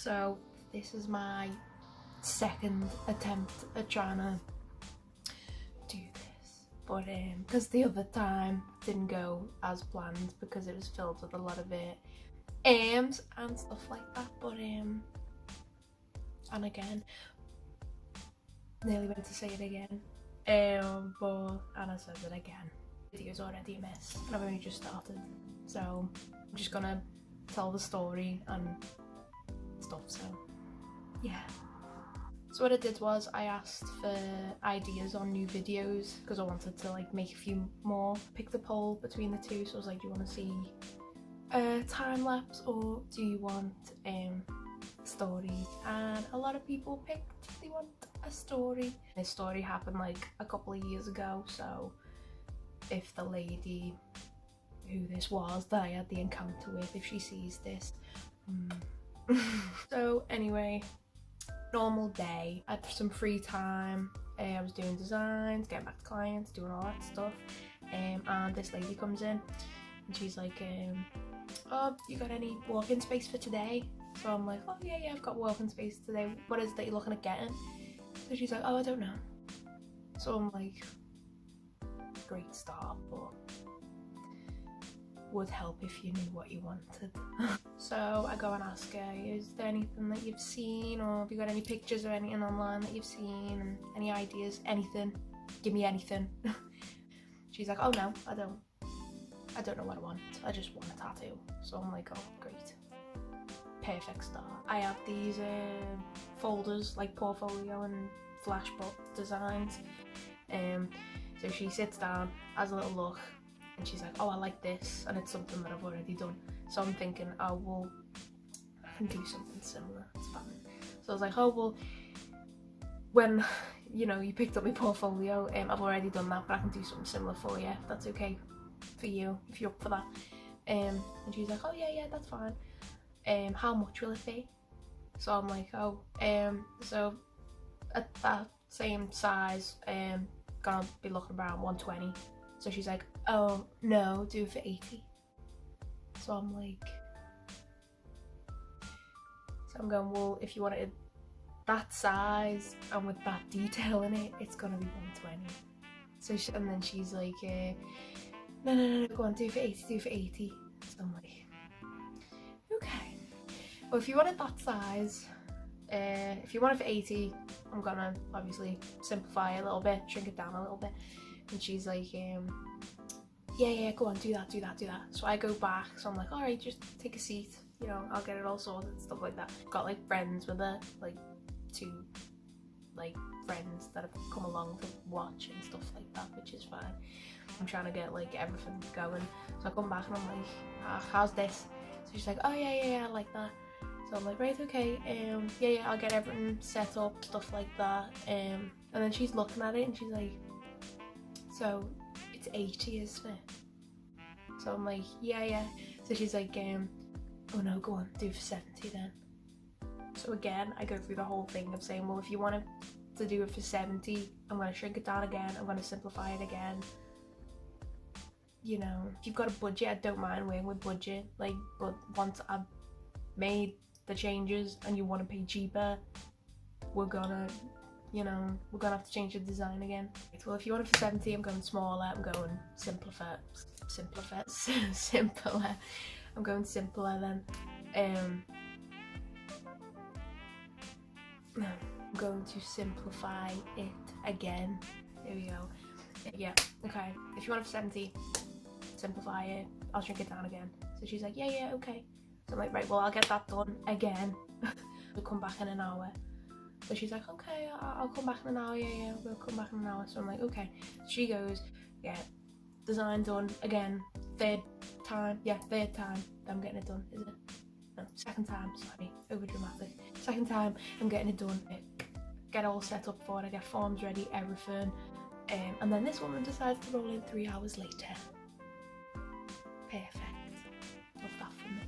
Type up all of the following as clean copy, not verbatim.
So this is my second attempt at trying to do this, but because the other time didn't go as planned because it was filled with a lot of and stuff like that, but and again, nearly went to say it again, but Anna says it again. The video's already a mess and I've only just started, so I'm just gonna tell the story and stuff, so yeah. So what I did was I asked for ideas on new videos because I wanted to like make a few more. Pick the poll between the two, so I was like, do you want to see a time lapse or do you want stories? And a lot of people picked they want a story. This story happened like a couple of years ago, so if the lady who this was that I had the encounter with, if she sees this. So anyway, normal day, I had some free time. I was doing designs, getting back to clients, doing all that stuff, and this lady comes in and she's like, oh, you got any walking space for today? So I'm like, oh yeah, I've got walking space today. What is it that you're looking at getting? So she's like, oh, I don't know. So I'm like, great start, but would help if you knew what you wanted. So I go and ask her, is there anything that you've seen, or have you got any pictures or anything online that you've seen, and any ideas, anything, give me anything. She's like, oh no, I don't know what I want, I just want a tattoo. So I'm like, oh great, perfect start. I have these folders, like portfolio and flashbook designs, so she sits down, has a little look, and she's like, oh, I like this, and it's something that I've already done. So I'm thinking, oh well, I can do something similar, it's fine. So I was like, oh well, when you know you picked up my portfolio, I've already done that, but I can do something similar for you, if that's okay for you, if you're up for that. And she's like, oh yeah, that's fine. How much will it be? So I'm like, oh, so at that same size, gonna be looking around 120. So she's like, oh no, do it for 80. So I'm like, so I'm going, well, if you want it that size and with that detail in it, it's gonna be 120. So and then she's like, no, go on, do it for 80, do it for 80. So I'm like, okay. Well, if you want it that size, if you want it for 80, I'm gonna obviously simplify it a little bit, shrink it down a little bit. And she's like, yeah, go on, do that. So I go back, so I'm like, all right, just take a seat, you know, I'll get it all sorted and stuff like that. Got like friends with her, like 2 like friends that have come along to watch and stuff like that, which is fine. I'm trying to get like everything going. So I come back and I'm like, how's this? So she's like, oh yeah, I like that. So I'm like, right, okay, yeah, I'll get everything set up, stuff like that. And then she's looking at it and she's like, so it's 80, isn't it? So I'm like, yeah. So she's like, oh no, go on, do it for 70 then. So again, I go through the whole thing of saying, well, if you want to do it for 70, I'm going to shrink it down again, I'm going to simplify it again. You know, if you've got a budget, I don't mind working with budget, like, but once I've made the changes and you want to pay cheaper, we're gonna have to change the design again. Well, if you want it for 70, I'm going smaller, I'm going simpler. I'm going simpler then. I'm going to simplify it again. There we go. Yeah, okay. If you want it for 70, simplify it. I'll shrink it down again. So she's like, yeah, okay. So I'm like, right, well, I'll get that done again. We'll come back in an hour. So she's like, okay, I'll come back in an hour, yeah, we'll come back in an hour. So I'm like, okay. So she goes, yeah, design done again, third time I'm getting it done, is it? No, second time, sorry, over dramatic. Second time I'm getting it done, get all set up for it, I get forms ready, everything. And then this woman decides to roll in 3 hours later. Perfect. Love that for me.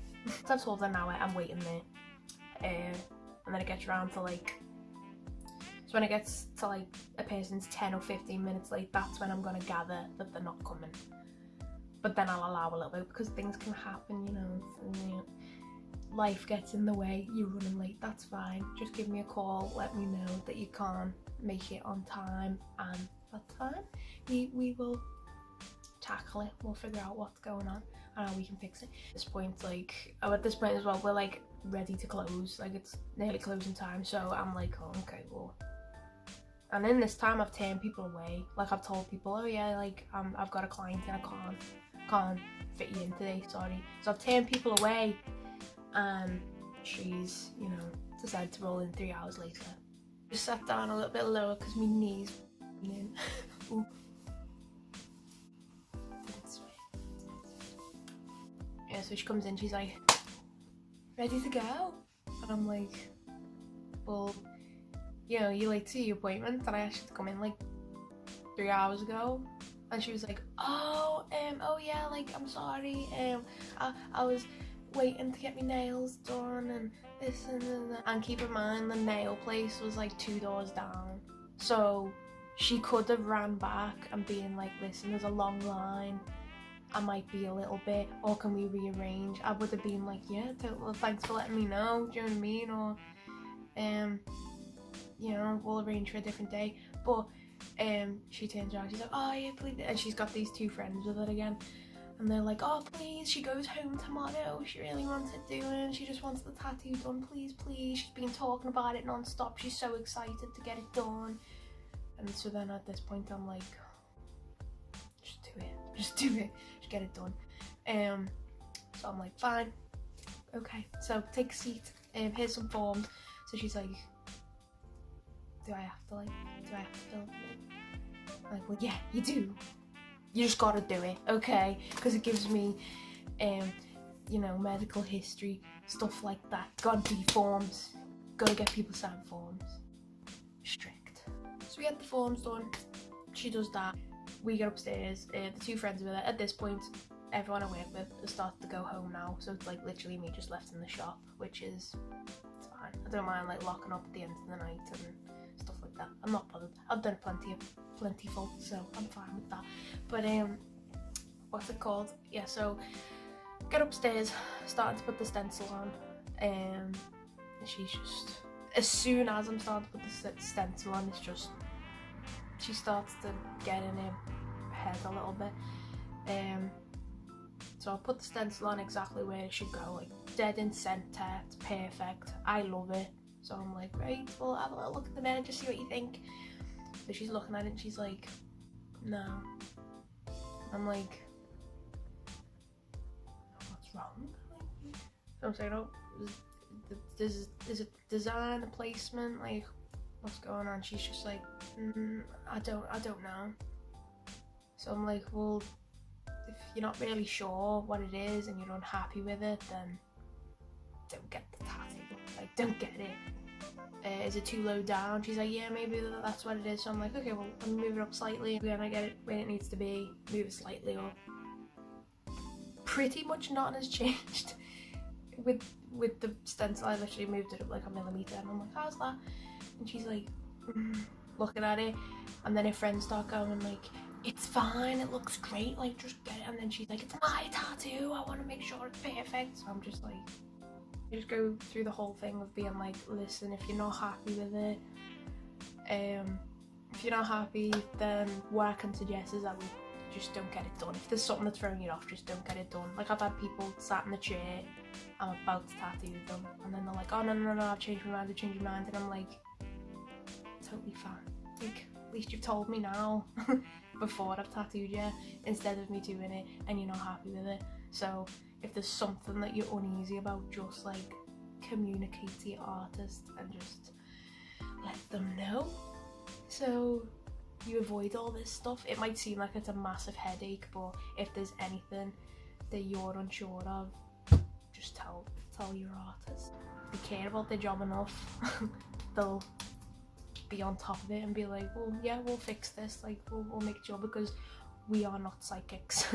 So I've told her now I'm waiting there. And then it gets around to like, so when it gets to like a person's 10 or 15 minutes late, that's when I'm gonna gather that they're not coming. But then I'll allow a little bit because things can happen, you know, life gets in the way, you're running late, that's fine. Just give me a call, let me know that you can't make it on time, and that's fine. We will tackle it, we'll figure out what's going on and how we can fix it. At this point, like, at this point as well, we're like ready to close, like it's nearly closing time, so I'm like, oh, okay, well. And in this time I've turned people away. Like I've told people, oh yeah, like I've got a client and I can't fit you in today, sorry. So I've turned people away, and she's, you know, decided to roll in 3 hours later. Just sat down a little bit lower because my knees in. Yeah, so she comes in, she's like, ready to go? And I'm like, well, you know, you're late to your appointment and I asked you to come in like 3 hours ago. And she was like, oh yeah, like, I'm sorry, I was waiting to get my nails done and this and that. And keep in mind, the nail place was like 2 doors down. So she could have ran back and been like, listen, there's a long line, I might be a little bit, or can we rearrange? I would have been like, yeah, well, thanks for letting me know, do you know what I mean? Or, you know, we'll arrange for a different day. But she turns around, she's like, oh yeah, please, and she's got these 2 friends with her again, and they're like, oh please, she goes home tomorrow, she really wants it doing, she just wants the tattoo done, please, she's been talking about it non-stop, she's so excited to get it done. And so then at this point I'm like, just do it, just get it done. So I'm like, fine, okay, so take a seat, here's some forms. So she's like, do I have to fill it in? I'm like, well yeah, you do, you just gotta do it, okay, because it gives me you know, medical history, stuff like that. Gotta do forms, gotta get people signed forms, strict. So we get the forms done, she does that, we get upstairs, the 2 friends with her. At this point, everyone I work with has started to go home now, so it's like literally me just left in the shop, which is, it's fine. I don't mind like locking up at the end of the night and stuff like that. I'm not bothered. I've done plentiful, so I'm fine with that. But what's it called? Yeah, so get upstairs, starting to put the stencil on, and she's just, as soon as I'm starting to put the stencil on, it's just, she starts to get in her head a little bit. So I'll put the stencil on exactly where it should go, like dead in centre, it's perfect, I love it. So I'm like, right, well, have a little look at the mirror, just see what you think. So she's looking at it and she's like, no. I'm like, what's wrong? So I'm saying, oh, is it design, a placement, like, what's going on? She's just like, I don't know. So I'm like, well, if you're not really sure what it is and you're unhappy with it, then don't get the tattoo, like, don't get it. Is it too low down? She's like, yeah, maybe that's what it is. So I'm like, okay, well, I'm move it up slightly, then I get it where it needs to be, move it slightly up. Pretty much nothing has changed with the stencil. I literally moved it up like a millimeter, and I'm like, how's that? And she's like, looking at it, and then her friends start going like, it's fine, it looks great, like, just get it. And then she's like, it's my tattoo, I want to make sure it's perfect. So I'm just like, I just go through the whole thing of being like, listen, if you're not happy with it, if you're not happy, then what I can suggest is that we just don't get it done. If there's something that's throwing you off, just don't get it done. Like, I've had people sat in the chair, I'm about to tattoo them, and then they're like, oh no, I've changed my mind, and I'm like, totally fine. Like, at least you've told me now before I've tattooed you, instead of me doing it and you're not happy with it. So if there's something that you're uneasy about, just like communicate to your artist and just let them know, so you avoid all this stuff. It might seem like it's a massive headache, but if there's anything that you're unsure of, just tell your artist. If they care about their job enough, they'll be on top of it and be like, well, yeah, we'll fix this, like, we'll make sure, because we are not psychics.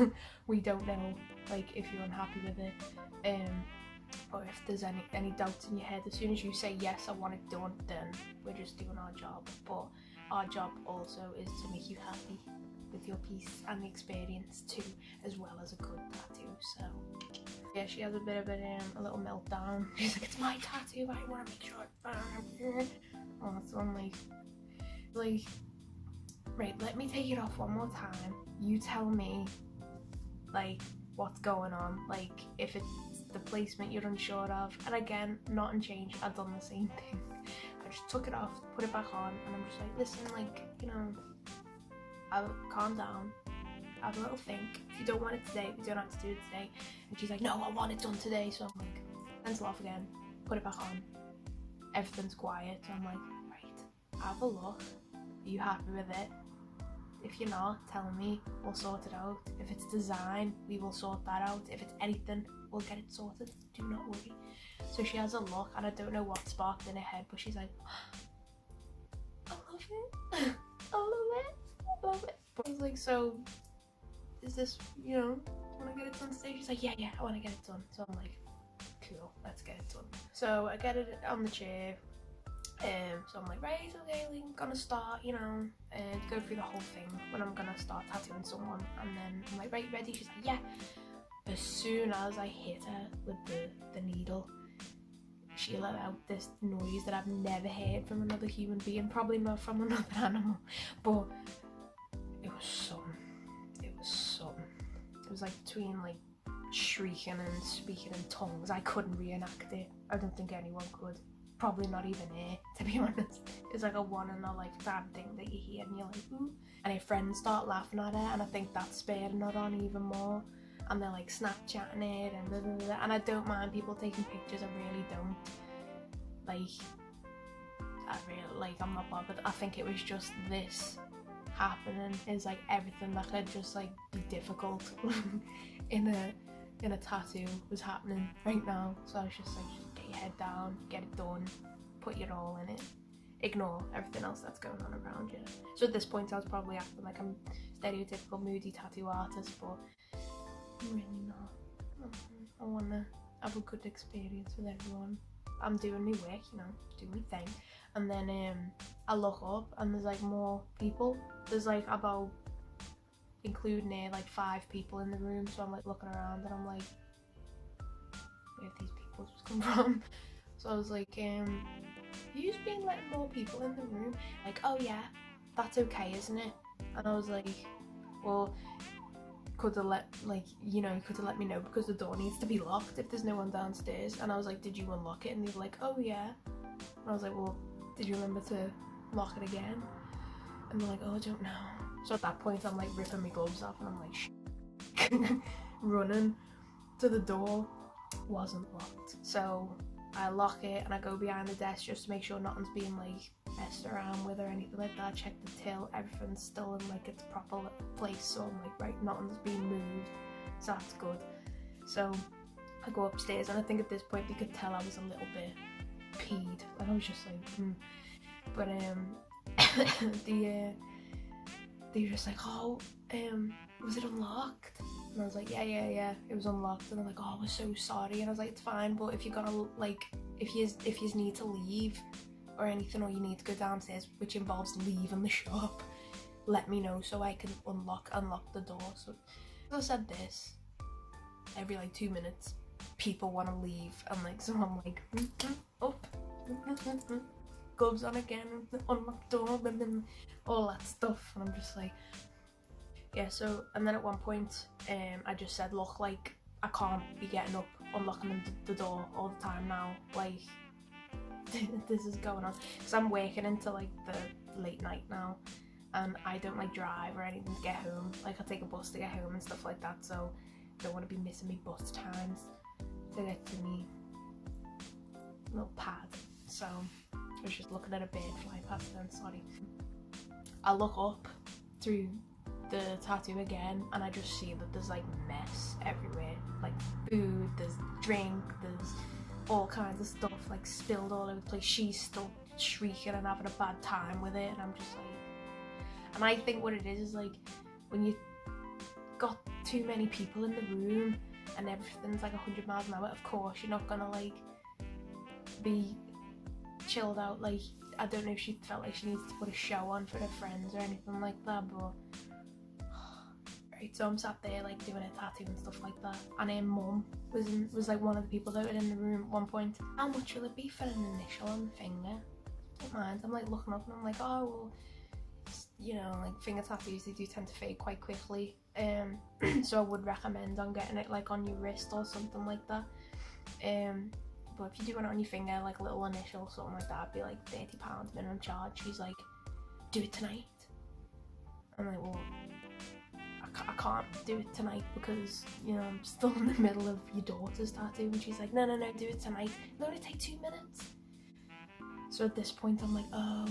We don't know, like, if you're unhappy with it, or if there's any doubts in your head. As soon as you say, yes, I want it done, then we're just doing our job. But our job also is to make you happy. with your piece and the experience too, as well as a good tattoo. So yeah, she has a bit of a little meltdown. She's like, it's my tattoo, I want to make sure it's oh, so I'm like, right, let me take it off one more time. You tell me, like, what's going on, like, if it's the placement you're unsure of. And again, not in change, I've done the same thing. I just took it off, put it back on, and I'm just like, listen, like, you know, I'll calm down, have a little think. If you don't want it today, we don't have to do it today. And she's like, no, I want it done today. So I'm like, pencil off again, put it back on. Everything's quiet. So I'm like, right, have a look. Are you happy with it? If you're not, tell me, we'll sort it out. If it's design, we will sort that out. If it's anything, we'll get it sorted. Do not worry. So she has a look, and I don't know what sparked in her head, but she's like, I love it. I love it. I love it. But I was like, so is this, you know, want to get it done today? She's like, yeah, I want to get it done. So I'm like, cool, let's get it done. So I get it on the chair. So I'm like, right, okay, we're gonna start, you know, go through the whole thing when I'm gonna start tattooing someone. And then I'm like, right, ready? She's like, yeah. As soon as I hit her with the needle, she let out this noise that I've never heard from another human being, probably not from another animal, but it was something. It was something. It was like between like shrieking and speaking in tongues. I couldn't reenact it. I don't think anyone could. Probably not even her, to be honest. It's like a one in a lifetime thing that you hear and you're like, ooh. And her friends start laughing at her, and I think that's spurring her on even more. And they're like Snapchatting it and blah, blah, blah. And I don't mind people taking pictures, I really don't. I'm not bothered. I think it was just this happening is like everything that could just like be difficult in a tattoo was happening right now. So I was just like, just get your head down, get it done, put your all in it, ignore everything else that's going on around you. So at this point I was probably acting like I'm a stereotypical moody tattoo artist, but I'm really not. I want to have a good experience with everyone. I'm doing my work, you know, doing my thing. And then I look up and there's like more people. There's like about, including here, like 5 people in the room. So I'm like looking around and I'm like, where have these people just come from? So I was like, you just been letting more people in the room? Like, oh yeah, that's okay, isn't it? And I was like, well, could have let me know because the door needs to be locked if there's no one downstairs. And I was like, did you unlock it? And they were like, oh yeah. And I was like, well, did you remember to lock it again? And they're like, oh, I don't know. So at that point I'm like ripping my gloves off and I'm like running to the door. Wasn't locked. So I lock it and I go behind the desk just to make sure nothing's being like messed around with or anything like that. Check the till, everything's still in like its proper place. So I'm like, right, nothing's being moved, so that's good. So I go upstairs and I think at this point they could tell I was a little bit peed. And I was just like, But they were just like, oh, was it unlocked? And I was like, yeah, it was unlocked. And they're like, oh, we're so sorry. And I was like, it's fine, but if you're gonna like, if you need to leave or anything, or you need to go downstairs, which involves leaving the shop, let me know so I can unlock the door. So as I said this, every like 2 minutes, people want to leave, and like, so I'm like, up, gloves on again, unlock door, and then all that stuff, and I'm just like, yeah. So, and then at one point, I just said, look, like, I can't be getting up, unlocking the door all the time now, like, this is going on, because I'm working into like the late night now, and I don't like drive or anything to get home. Like, I take a bus to get home and stuff like that, so I don't want to be missing me bus times to get to me little pad. So I was just looking at a bird fly past then, sorry. I look up through the tattoo again and I just see that there's like mess everywhere, like food, there's drink, there's all kinds of stuff like spilled all over the place. She's still shrieking and having a bad time with it, and I'm just like, and I think what it is like when you got too many people in the room and everything's like 100 miles an hour, of course you're not gonna like be chilled out. Like, I don't know if she felt like she needs to put a show on for her friends or anything like that, but Right, so I'm sat there like doing a tattoo and stuff like that, and her mum was like one of the people that were in the room at one point. How much will it be for an initial on the finger? Don't mind. I'm like looking up and I'm like, oh well, you know, like finger tattoos, they do tend to fade quite quickly. So I would recommend on getting it like on your wrist or something like that. But if you do want it on your finger, like a little initial, something like that, it'd be like £30 minimum charge. She's like, do it tonight. I'm like, well, I can't do it tonight because, you know, I'm still in the middle of your daughter's tattoo. And she's like, no, do it tonight. It'll only take 2 minutes. So at this point, I'm like, oh.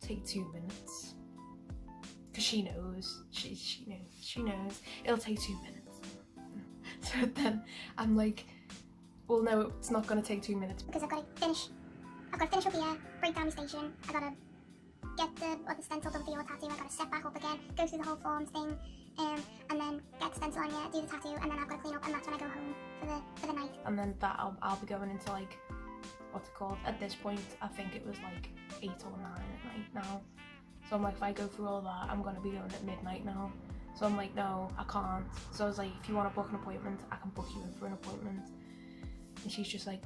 Take 2 minutes. Because she knows. She knows. It'll take 2 minutes. So then I'm like, well, no, it's not going to take 2 minutes. Because I've got to finish up here, break down the station, I've got to get the other stencil done for your tattoo, I've got to step back up again, go through the whole forms thing, and then get the stencil on you, do the tattoo, and then I've got to clean up, and that's when I go home for the night. And then that I'll be going into like, what's it called? At this point, I think it was like 8 or 9 at night now. So I'm like, if I go through all that, I'm going to be going at midnight now. So I'm like, no, I can't. So I was like, if you want to book an appointment, I can book you in for an appointment. And she's just like,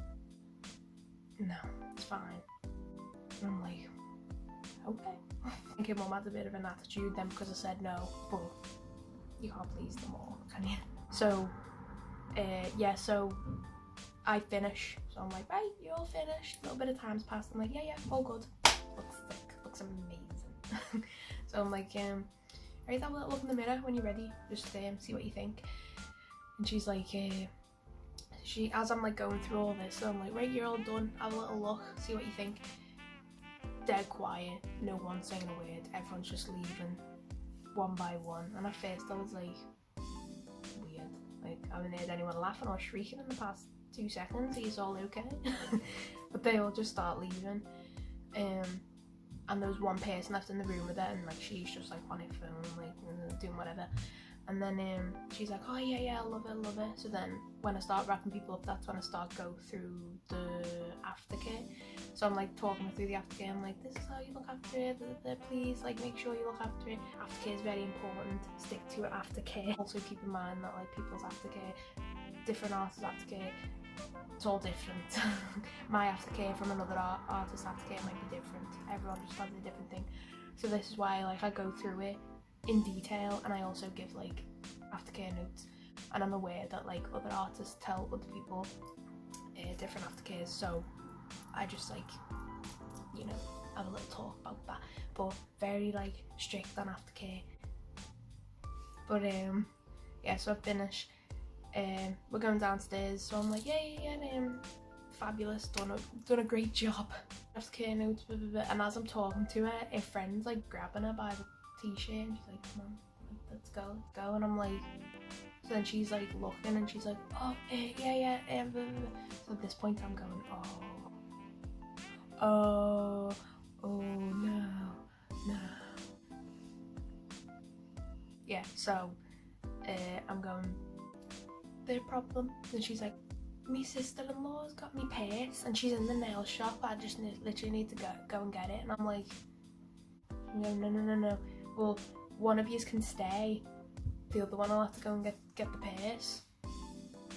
no, it's fine. And I'm like, okay. I think her mum had a bit of an attitude then because I said no, but you can't please them all, can you? So, yeah, so I finish. So I'm like, right, you're all finished. A little bit of time's passed. I'm like, yeah, all good. Looks thick, looks amazing. So I'm like, right, have a little look in the mirror when you're ready. Just see what you think. And she's like, as I'm like going through all this, so I'm like, right, you're all done. Have a little look, see what you think. Dead quiet, no one saying a word. Everyone's just leaving one by one. And at first I was like, weird. Like, I haven't heard anyone laughing or shrieking in the past 2 seconds. He's all okay. But they all just start leaving. And there was one person left in the room with her, and like she's just like on her phone, like doing whatever. And then she's like, oh yeah, I love it. So then when I start wrapping people up, that's when I start go through the aftercare. So I'm like talking through the aftercare. I'm like, this is how you look after it. Please, like, make sure you look after it. Aftercare is very important. Stick to it. Aftercare. Also keep in mind that like people's aftercare, different artists' aftercare, it's all different. My aftercare from another artist's aftercare might be different. Everyone just has a different thing. So this is why like I go through it in detail, and I also give like aftercare notes, and I'm aware that like other artists tell other people different aftercares, so I just like, you know, have a little talk about that, but very like strict on aftercare. But yeah, so I finish, we're going downstairs, so I'm like, yeah, fabulous, done a great job. Aftercare notes, blah, blah, blah. And as I'm talking to her, her friend's like grabbing her by the t-shirt and she's like, come on, let's go. And I'm like, so then she's like looking and she's like, oh, yeah, blah, blah, blah. So at this point I'm going, oh no. Yeah, so I'm going, the problem. And she's like, my sister-in-law's got me purse and she's in the nail shop. I just literally need to go and get it. And I'm like, no. Well, one of yous can stay. The other one will have to go and get the purse.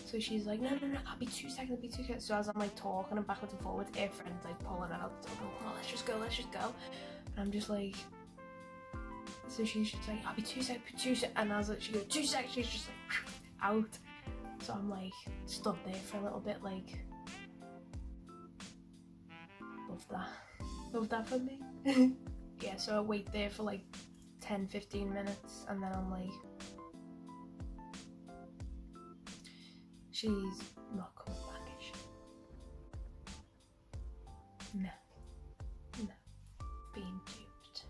So she's like, no, I'll be 2 seconds, So as I'm like talking and backwards and forwards, her friend's like pulling out, oh, let's just go. And I'm just like, so she's just like, I'll be 2 seconds, And as she goes, 2 seconds, she's just like, out. So I'm like, stood there for a little bit, like, love that for me. Yeah, so I wait there for like 10-15 minutes, and then I'm like, she's not coming back, is she? No, being duped.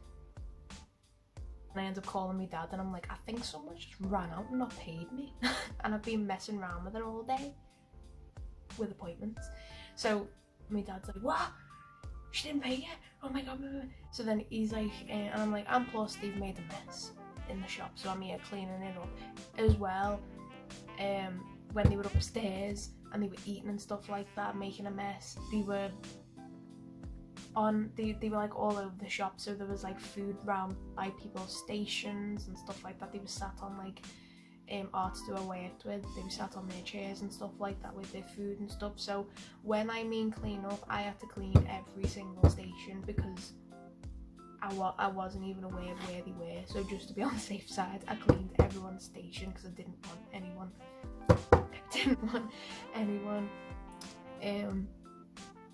And I end up calling my dad, and I'm like, I think someone just ran out and not paid me. And I've been messing around with her all day with appointments. So my dad's like, what? She didn't pay you? Oh my god. So then he's like, and I'm like, and plus they've made a mess in the shop, so I'm here cleaning it up as well. When they were upstairs and they were eating and stuff like that, making a mess, they were they were like all over the shop, so there was like food round by people's stations and stuff like that. They were sat on like artists who I worked with, they were sat on their chairs and stuff like that with their food and stuff. So when I mean clean up, I had to clean every single station because I wasn't even aware of where they were. So just to be on the safe side, I cleaned everyone's station because I didn't want anyone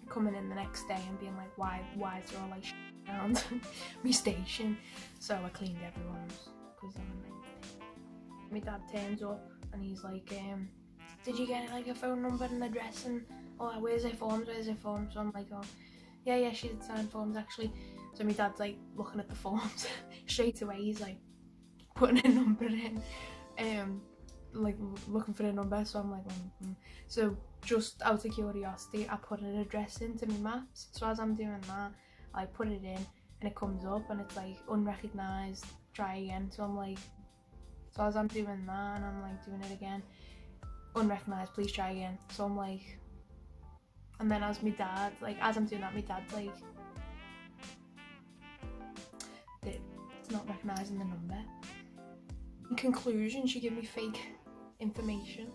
coming in the next day and being like, why is there all like shit around my station? So I cleaned everyone's because my dad turns up and he's like, did you get like a phone number and address and where's her forms? So I'm like, oh yeah, she did sign forms actually. So my dad's like looking at the forms straight away, he's like putting a number in, like looking for a number. So I'm like, So just out of curiosity, I put an address into my maps. So as I'm doing that, I put it in and it comes up and it's like unrecognised, try again. So I'm like, so as I'm doing that and I'm like doing it again, unrecognised, please try again. So I'm like, and then as I'm doing that, my dad's like, it's not recognising the number. In conclusion, she gave me fake information.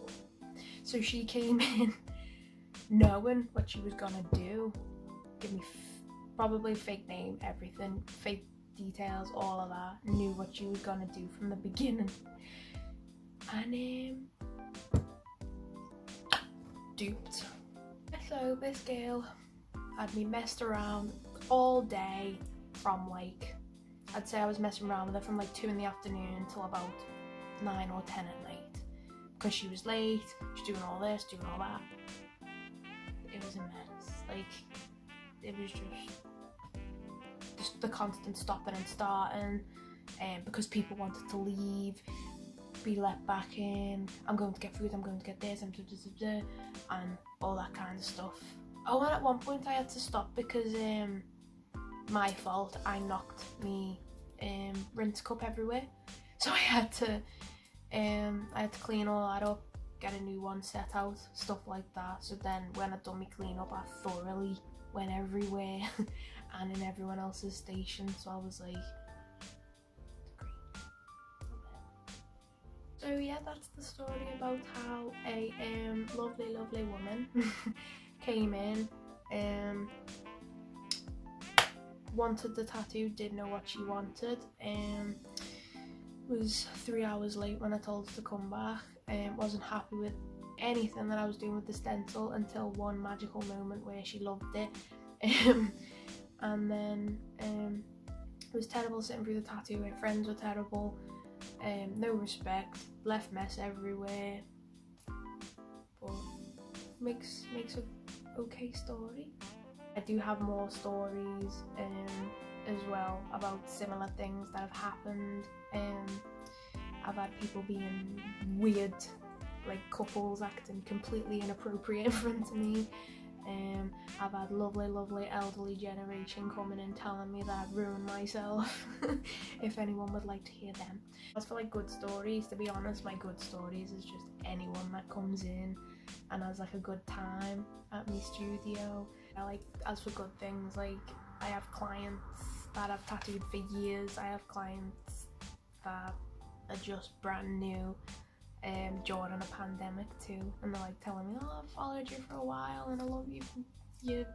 So she came in knowing what she was gonna do, give me probably fake name, everything, fake details, all of that, knew what she was gonna do from the beginning. And duped. So this girl had me messed around all day from like, I'd say I was messing around with her from like 2 in the afternoon until about 9 or 10 at night. Because she was late, she's doing all this, doing all that. It was a mess. Like, it was just the constant stopping and starting. Because people wanted to leave, be let back in. I'm going to get food, I'm going to get this, and all that kind of stuff. Oh, and at one point I had to stop because my fault, I knocked me rinse cup everywhere, so I had to clean all that up, get a new one set out, stuff like that. So then when I'd done my clean up, I thoroughly went everywhere and in everyone else's station. So I was like, so yeah, that's the story about how a lovely woman came in, wanted the tattoo, didn't know what she wanted, was 3 hours late when I told her to come back, wasn't happy with anything that I was doing with the stencil until one magical moment where she loved it, and then it was terrible sitting through the tattoo. Her friends were terrible, no respect, left mess everywhere, but makes a okay story. I do have more stories as well about similar things that have happened. I've had people being weird, like couples acting completely inappropriate in front of me. I've had lovely elderly generation coming and telling me that I've ruined myself. If anyone would like to hear them. As for like good stories, to be honest, my good stories is just anyone that comes in and has like a good time at my studio. As for good things, like I have clients that I've tattooed for years. I have clients that are just brand new during a pandemic too, and they're like telling me, oh, I've followed you for a while and I love you for your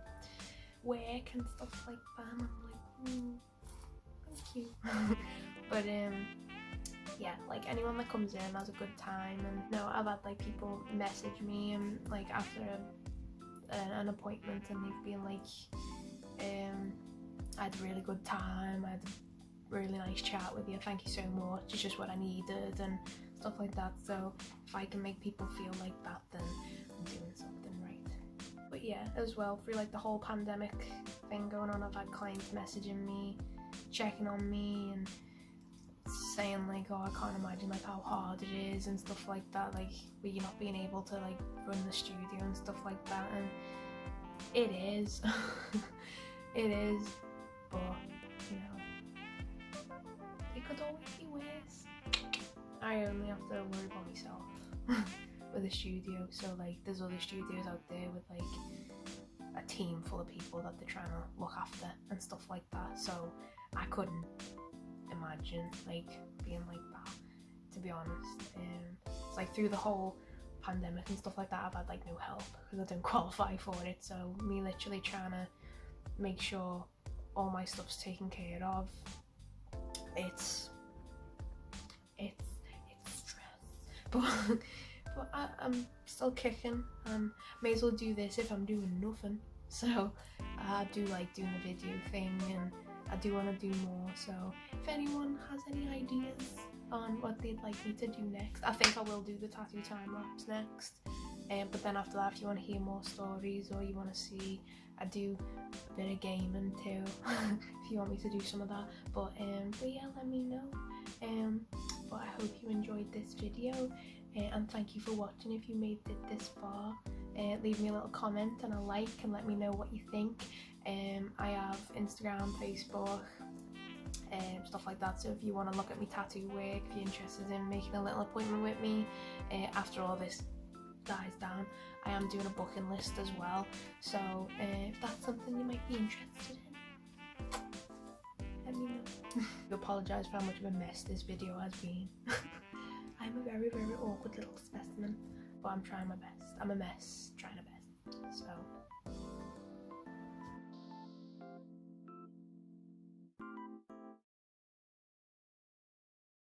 work and stuff like that, and I'm like, thank you. But yeah, like anyone that comes in has a good time. And no, I've had like people message me and like after an appointment, and they've been like, I had a really good time, I had a really nice chat with you, thank you so much, it's just what I needed, and stuff like that. So if I can make people feel like that, then I'm doing something right. But yeah, as well, through like the whole pandemic thing going on, I've had clients messaging me, checking on me and saying like, oh, I can't imagine like how hard it is and stuff like that, like with you not being able to like run the studio and stuff like that. And it is it is, but you know, it could always be worse. I only have to worry about myself with a studio. So like there's other studios out there with like a team full of people that they're trying to look after and stuff like that. So I couldn't imagine like being like that, to be honest. It's like through the whole pandemic and stuff like that, I've had like no help because I didn't qualify for it. So me literally trying to make sure all my stuff's taken care of, it's stress. But I'm still kicking. May as well do this if I'm doing nothing. So I do like doing the video thing, and I do want to do more. So if anyone has any ideas on what they'd like me to do next, I think I will do the tattoo time lapse next. But then after that, if you want to hear more stories or you want to see, I do a bit of gaming too. If you want me to do some of that. But yeah, let me know. But I hope you enjoyed this video, and thank you for watching. If you made it this far, leave me a little comment and a like and let me know what you think. I have Instagram, Facebook, stuff like that, so if you want to look at me tattoo work, if you're interested in making a little appointment with me after all this dies down, I am doing a booking list as well. So if that's something you might be interested in, let me know. I apologise for how much of a mess this video has been. I'm a very, very awkward little specimen, but I'm trying my best. I'm a mess trying my best. So